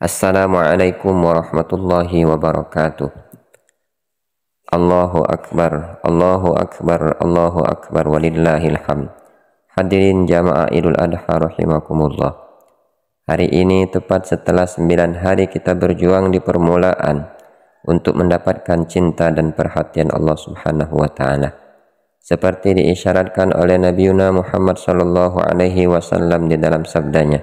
Assalamualaikum warahmatullahi wabarakatuh. Allahu Akbar, Allahu Akbar, Allahu Akbar, walillahil hamd. Hadirin jamaah Idul Adha rahimakumullah. Hari ini tepat setelah 9 hari kita berjuang di permulaan untuk mendapatkan cinta dan perhatian Allah Subhanahu wa taala. Seperti diisyaratkan oleh Nabiuna Muhammad sallallahu alaihi wasallam di dalam sabdanya,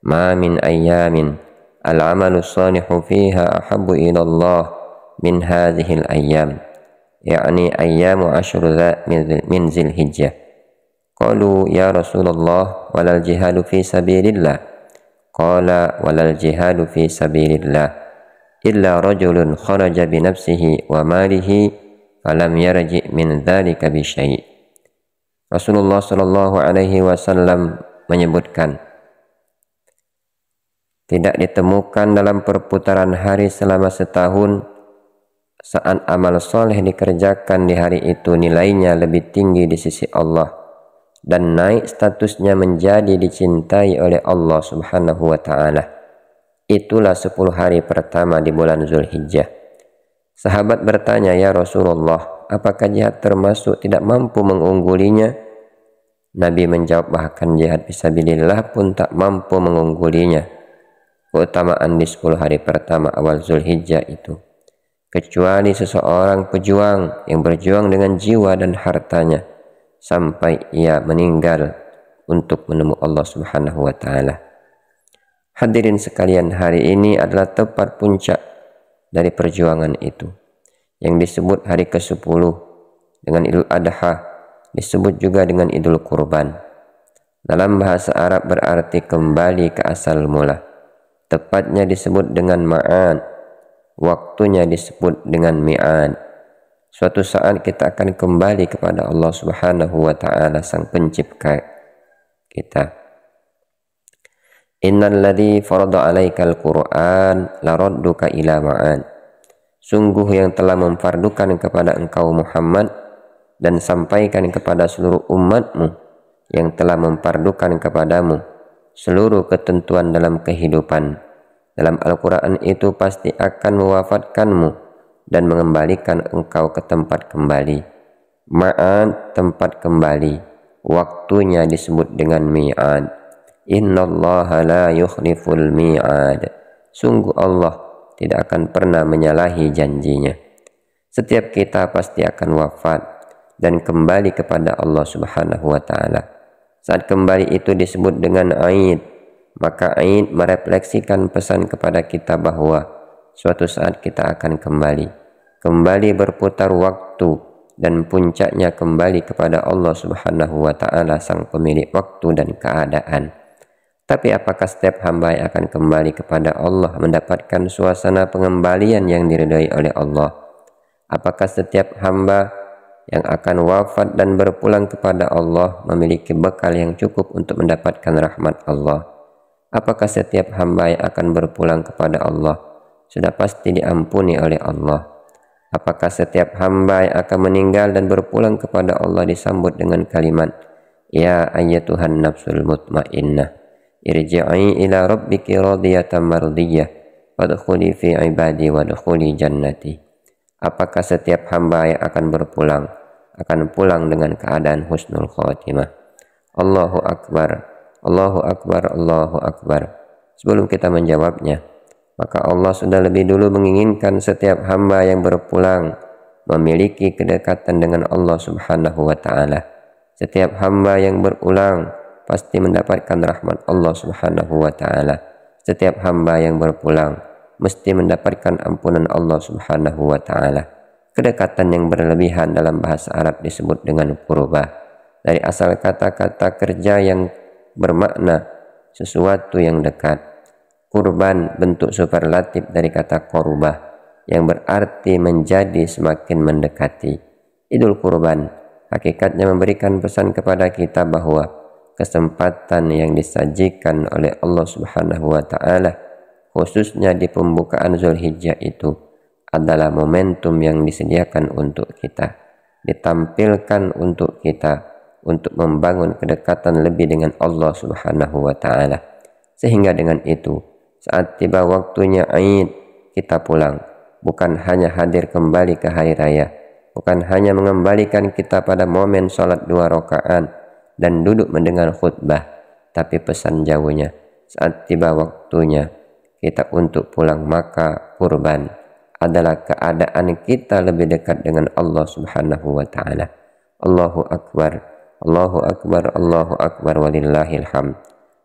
"Ma min ayyamin al-amalu salihu fiha ahabbu ila Allah min hadhil ayyam," yakni ayyamu ashru min Zilhijjah. Qalu ya Rasulullah walal jihadu fi sabilillah. Qala walal jihadu fi sabilillah illa rajulun kharaja bi nafsihi wa malihi falam yarji min dzalika bi syai'. Rasulullah sallallahu alaihi wasallam menyebutkan, tidak ditemukan dalam perputaran hari selama setahun saat amal soleh dikerjakan di hari itu nilainya lebih tinggi di sisi Allah dan naik statusnya menjadi dicintai oleh Allah Subhanahu wa ta'ala. Itulah 10 hari pertama di bulan Zulhijjah. Sahabat bertanya, ya Rasulullah, apakah jihad termasuk tidak mampu mengunggulinya? Nabi menjawab, bahkan jihad fisabilillah pun tak mampu mengunggulinya. Keutamaan di 10 hari pertama awal Zulhijjah itu, kecuali seseorang pejuang yang berjuang dengan jiwa dan hartanya sampai ia meninggal untuk menemui Allah Subhanahu wa ta'ala. Hadirin sekalian, hari ini adalah tepat puncak dari perjuangan itu, yang disebut hari ke-10 dengan Idul Adha, disebut juga dengan Idul Kurban. Dalam bahasa Arab berarti kembali ke asal mula. Tepatnya disebut dengan ma'ad, waktunya disebut dengan mi'ad. Suatu saat kita akan kembali kepada Allah Subhanahu wa ta'ala, sang pencipta kita. Innal ladzi farada 'alaikal Qur'an laradduka ila ma'ad. Sungguh yang telah memfardukan kepada engkau Muhammad dan sampaikan kepada seluruh umatmu yang telah memfardukan kepadamu seluruh ketentuan dalam kehidupan. Dalam Al-Quran itu pasti akan mewafatkanmu dan mengembalikan engkau ke tempat kembali. Ma'ad, tempat kembali. Waktunya disebut dengan mi'ad. Innallaha la yukhliful mi'ad. Sungguh Allah tidak akan pernah menyalahi janjinya. Setiap kita pasti akan wafat dan kembali kepada Allah Subhanahu wa ta'ala. Saat kembali itu disebut dengan Aid. Maka Aid merefleksikan pesan kepada kita bahwa suatu saat kita akan kembali berputar waktu, dan puncaknya kembali kepada Allah Subhanahu wa ta'ala, sang pemilik waktu dan keadaan. Tapi apakah setiap hamba yang akan kembali kepada Allah mendapatkan suasana pengembalian yang diridhai oleh Allah? Apakah setiap hamba yang akan wafat dan berpulang kepada Allah memiliki bekal yang cukup untuk mendapatkan rahmat Allah? Apakah setiap hamba yang akan berpulang kepada Allah sudah pasti diampuni oleh Allah? Apakah setiap hamba yang akan meninggal dan berpulang kepada Allah disambut dengan kalimat, ya ayyatuhan nafsul mutmainnah, irji'i ila rabbiki radiyatan mardiyah, wadkhuli fi ibadi wadkhuli jannati. Apakah setiap hamba yang akan berpulang akan pulang dengan keadaan husnul khatimah? Allahu Akbar, Allahu Akbar, Allahu Akbar. Sebelum kita menjawabnya, maka Allah sudah lebih dulu menginginkan setiap hamba yang berpulang memiliki kedekatan dengan Allah Subhanahu wa ta'ala. Setiap hamba yang berulang pasti mendapatkan rahmat Allah Subhanahu wa ta'ala. Setiap hamba yang berpulang mesti mendapatkan ampunan Allah Subhanahu wa ta'ala. Kedekatan yang berlebihan dalam bahasa Arab disebut dengan qurbah, dari asal kata-kata kerja yang bermakna sesuatu yang dekat. Kurban bentuk superlatif dari kata qurbah yang berarti menjadi semakin mendekati. Idul Kurban hakikatnya memberikan pesan kepada kita bahwa kesempatan yang disajikan oleh Allah Subhanahu wa ta'ala khususnya di pembukaan Zulhijjah itu adalah momentum yang disediakan untuk kita, ditampilkan untuk kita, untuk membangun kedekatan lebih dengan Allah Subhanahu wa ta'ala. Sehingga dengan itu Saat tiba waktunya Id, kita pulang. Bukan hanya hadir kembali ke hari raya, bukan hanya mengembalikan kita pada momen sholat 2 rakaat dan duduk mendengar khutbah, tapi pesan jauhnya, saat tiba waktunya kita untuk pulang, maka kurban adalah keadaan kita lebih dekat dengan Allah Subhanahu wa Ta'ala. Allahu Akbar, Allahu Akbar, Allahu Akbar, walillahil hamd.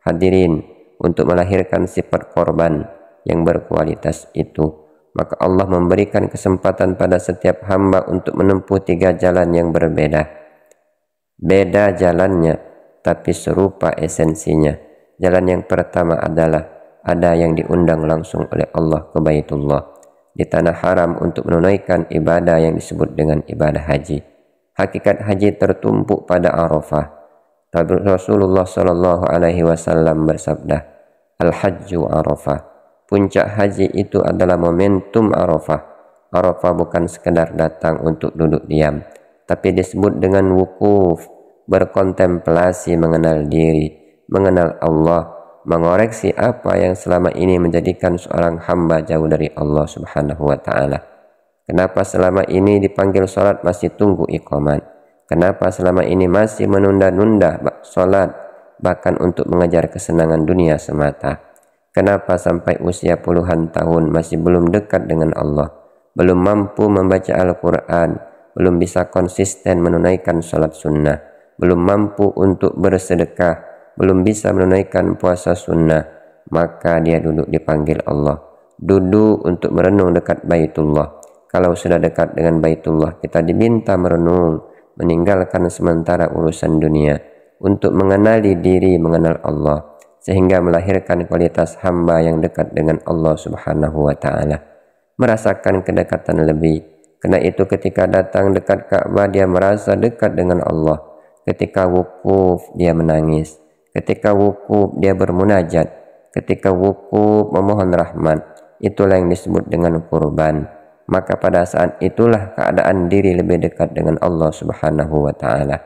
Hadirin, untuk melahirkan sifat korban yang berkualitas itu, maka Allah memberikan kesempatan pada setiap hamba untuk menempuh 3 jalan yang berbeda. Beda jalannya, tapi serupa esensinya. Jalan yang pertama adalah ada yang diundang langsung oleh Allah ke Baitullah di tanah haram untuk menunaikan ibadah yang disebut dengan ibadah haji. Hakikat haji tertumpuk pada Arafah. Rasulullah Shallallahu Alaihi Wasallam bersabda, Al-Hajju Arafah. Puncak haji itu adalah momentum Arafah. Arafah bukan sekedar datang untuk duduk diam, tapi disebut dengan wukuf, berkontemplasi, mengenal diri, mengenal Allah, mengoreksi apa yang selama ini menjadikan seorang hamba jauh dari Allah Subhanahu wa Ta'ala. Kenapa selama ini dipanggil sholat masih tunggu iqamat? Kenapa selama ini masih menunda-nunda sholat, bahkan untuk mengejar kesenangan dunia semata? Kenapa sampai usia puluhan tahun masih belum dekat dengan Allah, belum mampu membaca Al-Quran, belum bisa konsisten menunaikan sholat sunnah, belum mampu untuk bersedekah, belum bisa menunaikan puasa sunnah? Maka dia duduk dipanggil Allah, duduk untuk merenung dekat Baitullah. Kalau sudah dekat dengan Baitullah, kita diminta merenung, meninggalkan sementara urusan dunia untuk mengenali diri, mengenal Allah, sehingga melahirkan kualitas hamba yang dekat dengan Allah Subhanahu wa Ta'ala, merasakan kedekatan lebih. Karena itu ketika datang dekat Ka'bah, dia merasa dekat dengan Allah. Ketika wukuf, dia menangis. Ketika wukuf, dia bermunajat. Ketika wukuf, memohon rahmat. Itulah yang disebut dengan kurban. Maka pada saat itulah keadaan diri lebih dekat dengan Allah Subhanahu wa Ta'ala.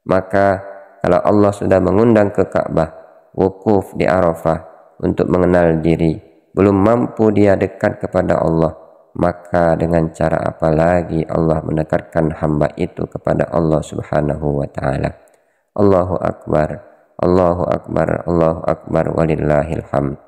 Maka kalau Allah sudah mengundang ke Ka'bah, wukuf di Arafah untuk mengenal diri, belum mampu dia dekat kepada Allah, maka dengan cara apa lagi Allah mendekatkan hamba itu kepada Allah Subhanahu wa Ta'ala? Allahu Akbar, Allahu Akbar, Allahu Akbar, walillahil hamd.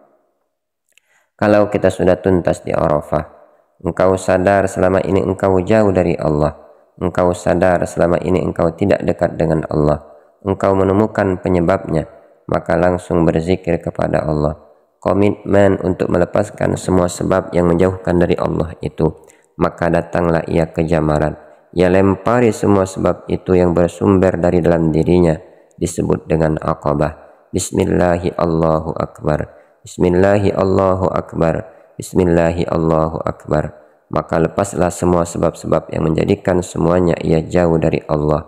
Kalau kita sudah tuntas di Arafah, engkau sadar selama ini engkau jauh dari Allah, engkau sadar selama ini engkau tidak dekat dengan Allah, engkau menemukan penyebabnya, maka langsung berzikir kepada Allah. Komitmen untuk melepaskan semua sebab yang menjauhkan dari Allah itu. Maka datanglah ia ke jamarat. Ia lempari semua sebab itu yang bersumber dari dalam dirinya, disebut dengan Aqabah. Bismillahi Allahu Akbar, Bismillahi Allahu Akbar, Bismillahi Allahu Akbar. Maka lepaslah semua sebab-sebab yang menjadikan semuanya ia jauh dari Allah.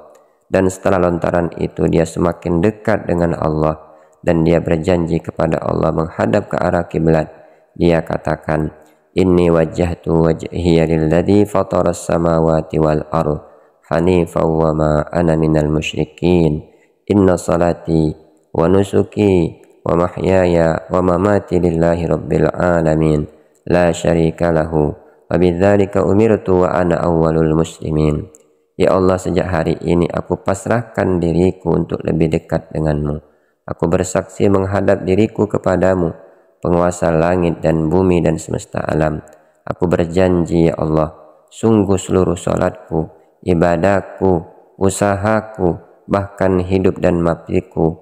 Dan setelah lontaran itu dia semakin dekat dengan Allah, dan dia berjanji kepada Allah menghadap ke arah kiblat. Dia katakan, Inni wajjahtu wajhiya lilladzi fataras samawati wal ardh hanifan wa ma ana minal musyrikin. Inna salati wa nusuki wa mahyaya wa mamati lillahi rabbil alamin la syarika lahu wa bidzalika umirtu wa ana awwalul muslimin. Ya Allah, sejak hari ini aku pasrahkan diriku untuk lebih dekat denganmu. Aku bersaksi menghadap diriku kepadamu, penguasa langit dan bumi dan semesta alam. Aku berjanji, ya Allah, sungguh seluruh salatku, ibadahku, usahaku, bahkan hidup dan matiku,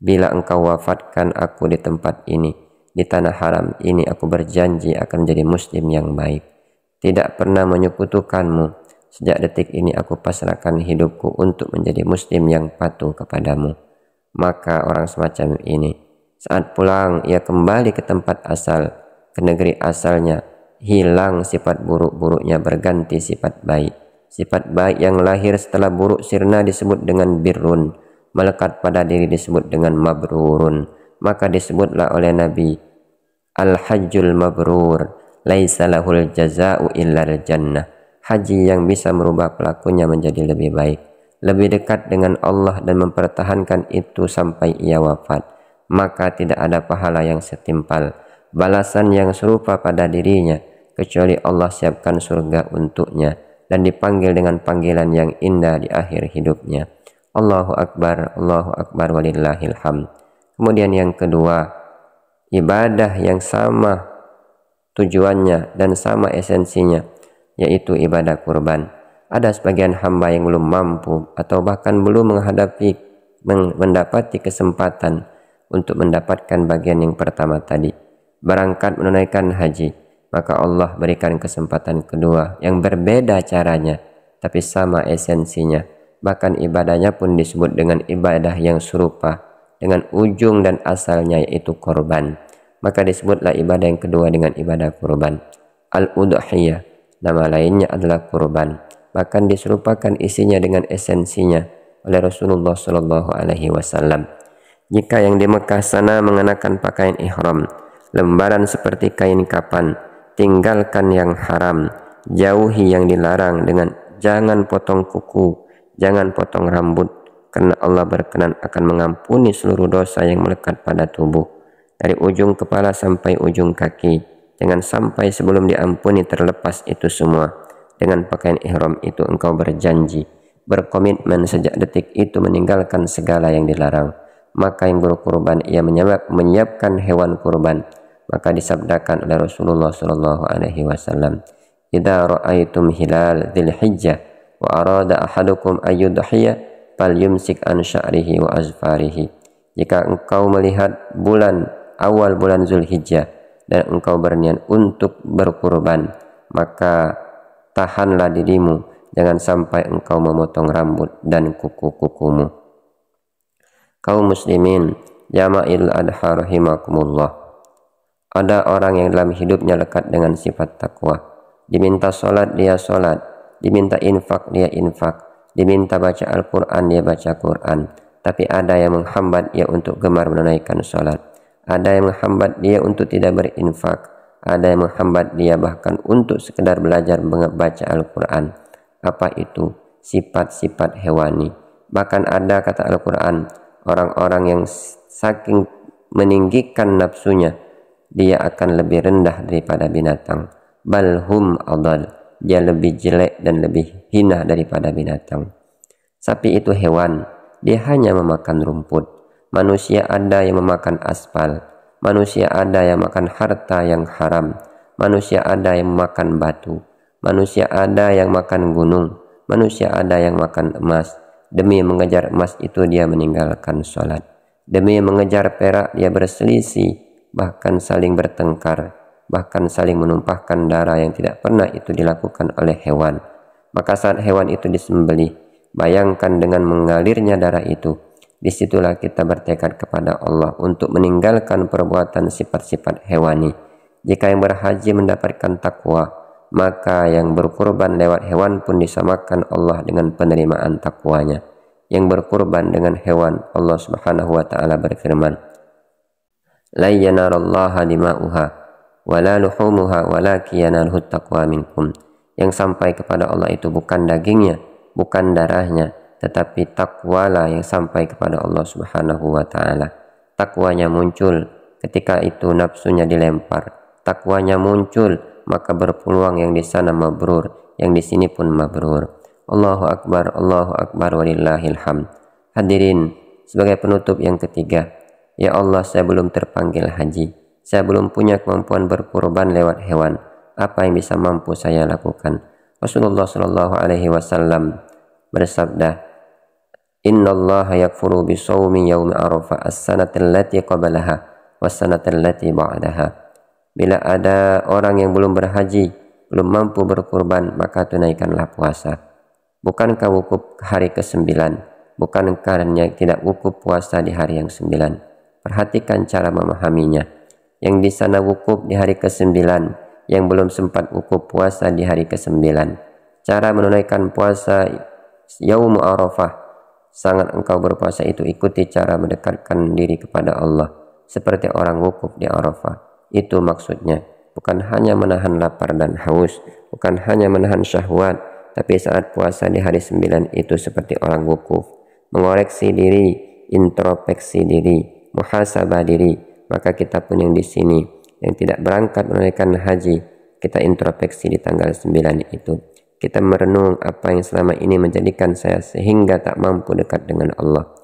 bila engkau wafatkan aku di tempat ini, di tanah haram ini, aku berjanji akan menjadi muslim yang baik, tidak pernah menyekutukanmu. Sejak detik ini aku pasrahkan hidupku untuk menjadi muslim yang patuh kepadamu. Maka orang semacam ini, saat pulang ia kembali ke tempat asal, ke negeri asalnya, hilang sifat buruk-buruknya, berganti sifat baik. Sifat baik yang lahir setelah buruk sirna disebut dengan birrun, melekat pada diri disebut dengan mabrurun. Maka disebutlah oleh Nabi, Al-Hajjul Mabrur laisa lahul jaza'u illal jannah. Haji yang bisa merubah pelakunya menjadi lebih baik, lebih dekat dengan Allah dan mempertahankan itu sampai ia wafat, maka tidak ada pahala yang setimpal balasan yang serupa pada dirinya, kecuali Allah siapkan surga untuknya dan dipanggil dengan panggilan yang indah di akhir hidupnya. Allahu Akbar walillahil hamd. Kemudian yang kedua, ibadah yang sama tujuannya dan sama esensinya, yaitu ibadah kurban. Ada sebagian hamba yang belum mampu atau bahkan belum mendapati kesempatan untuk mendapatkan bagian yang pertama tadi, berangkat menunaikan haji, maka Allah berikan kesempatan kedua yang berbeda caranya tapi sama esensinya. Bahkan ibadahnya pun disebut dengan ibadah yang serupa dengan ujung dan asalnya, yaitu korban. Maka disebutlah ibadah yang kedua dengan ibadah kurban. Al-udhiyah, nama lainnya adalah kurban. Bahkan diserupakan isinya dengan esensinya oleh Rasulullah Shallallahu Alaihi Wasallam. Jika yang di Mekah sana mengenakan pakaian ihram, lembaran seperti kain kapan, tinggalkan yang haram, jauhi yang dilarang dengan jangan potong kuku, jangan potong rambut, karena Allah berkenan akan mengampuni seluruh dosa yang melekat pada tubuh, dari ujung kepala sampai ujung kaki. Jangan sampai sebelum diampuni terlepas itu semua. Dengan pakaian ihram itu engkau berjanji, berkomitmen sejak detik itu meninggalkan segala yang dilarang. Maka yang berkurban ia menyiapkan hewan kurban. Maka disabdakan oleh Rasulullah Shallallahu Alaihi Wasallam, "Idza ra'aitum hilal dzilhijjah wa arada ahadukum ayyudhiya falyumsik an sya'rihi wa azfarihi." Jika engkau melihat awal bulan Zulhijjah dan engkau berniat untuk berkurban, maka tahanlah dirimu, jangan sampai engkau memotong rambut dan kuku-kukumu. Kaum muslimin jama'il adha rahimakumullah, ada orang yang dalam hidupnya lekat dengan sifat takwa. Diminta sholat dia sholat, diminta infak dia infak, diminta baca Al-Quran dia baca Quran. Tapi ada yang menghambat dia untuk gemar menunaikan sholat, ada yang menghambat dia untuk tidak berinfak, ada yang menghambat dia bahkan untuk sekedar belajar membaca Al-Quran. Apa itu? Sifat-sifat hewani. Bahkan ada, kata Al-Quran, orang-orang yang saking meninggikan nafsunya, dia akan lebih rendah daripada binatang. Balhum adal, dia lebih jelek dan lebih hina daripada binatang. Sapi itu hewan, dia hanya memakan rumput. Manusia ada yang memakan aspal, manusia ada yang makan harta yang haram, manusia ada yang makan batu, manusia ada yang makan gunung, manusia ada yang makan emas. Demi mengejar emas itu dia meninggalkan sholat, demi mengejar perak dia berselisih, bahkan saling bertengkar, bahkan saling menumpahkan darah yang tidak pernah itu dilakukan oleh hewan. Maka saat hewan itu disembelih, bayangkan dengan mengalirnya darah itu, disitulah kita bertekad kepada Allah untuk meninggalkan perbuatan sifat-sifat hewani. Jika yang berhaji mendapatkan takwa, maka yang berkurban lewat hewan pun disamakan Allah dengan penerimaan takwanya. Yang berkurban dengan hewan, Allah Subhanahu wa taala berfirman, "La yanarallaha dima'uha wa la luhumuha walakin yanaluhu taqwa minkum." Yang sampai kepada Allah itu bukan dagingnya, bukan darahnya, tetapi takwalah yang sampai kepada Allah Subhanahu wa taala. Takwanya muncul ketika itu nafsunya dilempar. Takwanya muncul, maka berpeluang yang di sana mabrur, yang di sini pun mabrur. Allahu Akbar walillahil hamd. Hadirin, sebagai penutup yang ketiga, ya Allah, saya belum terpanggil haji, saya belum punya kemampuan berkurban lewat hewan. Apa yang bisa mampu saya lakukan? Rasulullah Shallallahu Alaihi Wasallam bersabda, "Innallaha yakfuru bisawmi yaumi arafah as-sanatil lati qablaha was-sanatil lati ba'daha." Bila ada orang yang belum berhaji, belum mampu berkurban, maka tunaikanlah puasa. Bukankah wukuf hari ke-9? Bukankah tidak wukuf puasa di hari yang 9? Perhatikan cara memahaminya. Yang di sana wukuf di hari ke-9, yang belum sempat wukuf puasa di hari ke-9. Cara menunaikan puasa Yaum Arafah, sangat engkau berpuasa itu ikuti cara mendekatkan diri kepada Allah seperti orang wukuf di Arafah. Itu maksudnya, bukan hanya menahan lapar dan haus, bukan hanya menahan syahwat, tapi saat puasa di hari 9 itu seperti orang wukuf, mengoreksi diri, introspeksi diri, muhasabah diri. Maka kita pun yang di sini yang tidak berangkat menunaikan haji, kita introspeksi di tanggal 9 itu. Kita merenung apa yang selama ini menjadikan saya sehingga tak mampu dekat dengan Allah.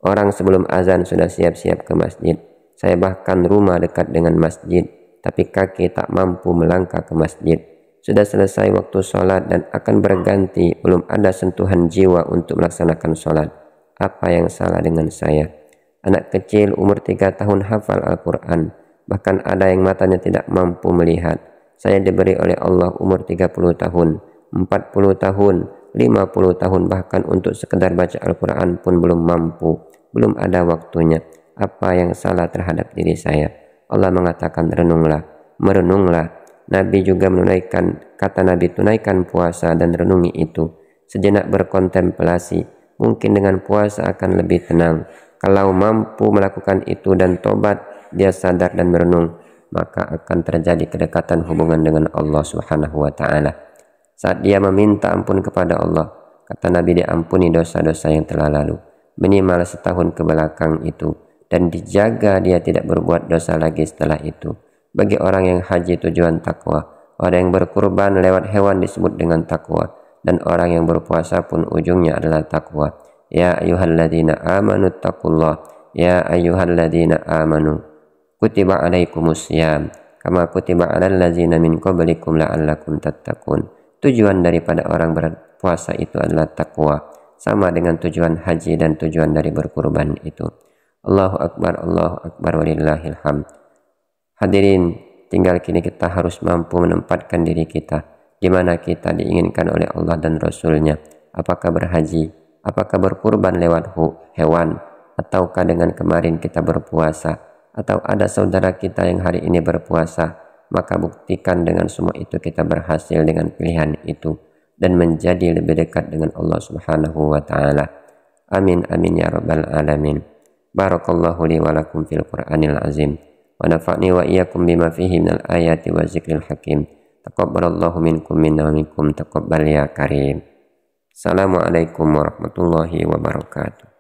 Orang sebelum azan sudah siap-siap ke masjid. Saya bahkan rumah dekat dengan masjid, tapi kaki tak mampu melangkah ke masjid. Sudah selesai waktu sholat dan akan berganti, belum ada sentuhan jiwa untuk melaksanakan sholat. Apa yang salah dengan saya? Anak kecil umur 3 tahun hafal Al-Quran, bahkan ada yang matanya tidak mampu melihat. Saya diberi oleh Allah umur 30 tahun, 40 tahun, 50 tahun, bahkan untuk sekedar baca Al-Quran pun belum mampu, belum ada waktunya. Apa yang salah terhadap diri saya? Allah mengatakan renunglah, merenunglah. Nabi juga menunaikan, kata Nabi, tunaikan puasa dan renungi itu. Sejenak berkontemplasi, mungkin dengan puasa akan lebih tenang. Kalau mampu melakukan itu dan tobat, dia sadar dan merenung, maka akan terjadi kedekatan hubungan dengan Allah Subhanahu wa Ta'ala. Saat dia meminta ampun kepada Allah, kata Nabi, diampuni dosa-dosa yang telah lalu, minimal setahun ke belakang itu, dan dijaga dia tidak berbuat dosa lagi setelah itu. Bagi orang yang haji tujuan takwa, orang yang berkurban lewat hewan disebut dengan takwa, dan orang yang berpuasa pun ujungnya adalah takwa. Ya ayyuhalladzina amanu taqullah, ya ayyuhalladzina amanu kutiba alaikumus syiyam kama kutiba alal ladzina min qablikum la'allakum tattaqun. Tujuan daripada orang berpuasa itu adalah takwa, sama dengan tujuan haji dan tujuan dari berkurban itu. Allahu akbar walillahil hamd. Hadirin, tinggal kini kita harus mampu menempatkan diri kita di mana kita diinginkan oleh Allah dan Rasul-Nya. Apakah berhaji, apakah berkurban lewat hewan, ataukah dengan kemarin kita berpuasa, atau ada saudara kita yang hari ini berpuasa, maka buktikan dengan semua itu kita berhasil dengan pilihan itu dan menjadi lebih dekat dengan Allah Subhanahu wa Ta'ala. Amin amin ya rabbal alamin. Barakallahu li wa lakum fil Qur'anil azim. Wa nafa'ni wa iyyakum bima fihi minal ayati wa zikril hakim. Taqabbalallahu minkum minna wa minkum taqabbal ya karim. Assalamualaikum warahmatullahi wabarakatuh.